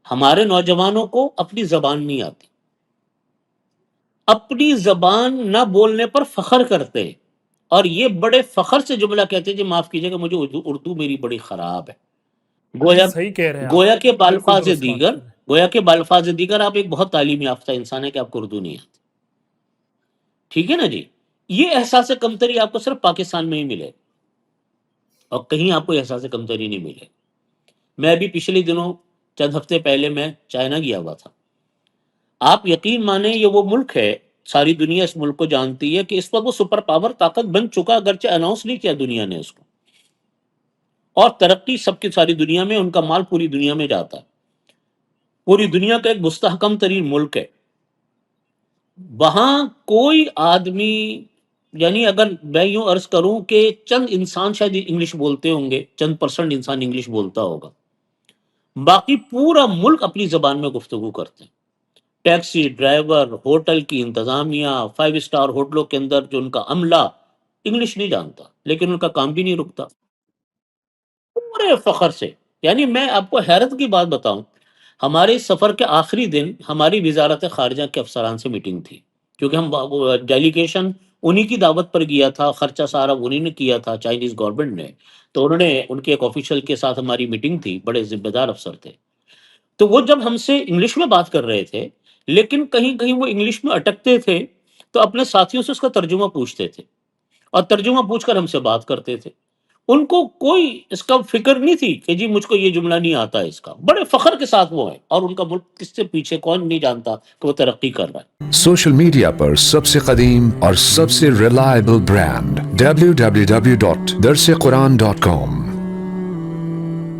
ہمارے نوجوانوں کو اپنی زبان نہیں آتی، اپنی زبان نہ بولنے پر فخر کرتے، اور یہ بڑے فخر سے جملہ کہتے ہیں، جی معاف کیجیے گا مجھے اردو میری بڑی خراب ہے. گویا صحیح کہہ رہے ہیں آپ، گویا کے بالکل بالفاظ درست بات دیگر کر رہے ہیں. گویا کے بالفاظ دیگر آپ ایک بہت تعلیم یافتہ انسان ہے کہ آپ کو اردو نہیں آتی. ٹھیک ہے نا جی. یہ احساس کمتری آپ کو صرف پاکستان میں ہی ملے، اور کہیں آپ کو احساس کمتری نہیں ملے. میں ابھی پچھلے دنوں چند ہفتے پہلے میں چائنا گیا ہوا تھا. آپ یقین مانیں یہ وہ ملک ہے، ساری دنیا اس ملک کو جانتی ہے کہ اس وقت وہ سپر پاور طاقت بن چکا، اگرچہ اناؤنس نہیں کیا دنیا نے اس کو، اور ترقی سب کی ساری دنیا میں، ان کا مال پوری دنیا میں جاتا ہے، پوری دنیا کا ایک مستحکم ترین ملک ہے. وہاں کوئی آدمی، یعنی اگر میں یوں عرض کروں کہ چند انسان شاید انگلش بولتے ہوں گے، چند پرسنٹ انسان انگلش بولتا ہوگا، باقی پورا ملک اپنی زبان میں گفتگو کرتے ہیں. ٹیکسی ڈرائیور، ہوٹل کی انتظامیہ، 5 اسٹار ہوٹلوں کے اندر جو ان کا عملہ انگلش نہیں جانتا، لیکن ان کا کام بھی نہیں رکتا، پورے فخر سے. یعنی میں آپ کو حیرت کی بات بتاؤں، ہمارے اس سفر کے آخری دن ہماری وزارت خارجہ کے افسران سے میٹنگ تھی، کیونکہ ہم ڈیلیگیشن انہی کی دعوت پر گیا تھا، خرچہ سارا انہی نے کیا تھا، چائنیز گورنمنٹ نے. تو انہوں نے ان کے ایک آفیشل کے ساتھ ہماری میٹنگ تھی، بڑے ذمہ دار افسر تھے. تو وہ جب ہم سے انگلش میں بات کر رہے تھے، لیکن کہیں کہیں وہ انگلش میں اٹکتے تھے، تو اپنے ساتھیوں سے اس کا ترجمہ پوچھتے تھے، اور ترجمہ پوچھ کر ہم سے بات کرتے تھے. ان کو کوئی اس کا فکر نہیں تھی کہ جی مجھ کو یہ جملہ نہیں آتا ہے. اس کا بڑے فخر کے ساتھ وہ ہے، اور ان کا ملک کس سے پیچھے، کون نہیں جانتا کہ وہ ترقی کر رہا ہے. سوشل میڈیا پر سب سے قدیم اور سب سے ریلائبل برانڈ www.darsequran.com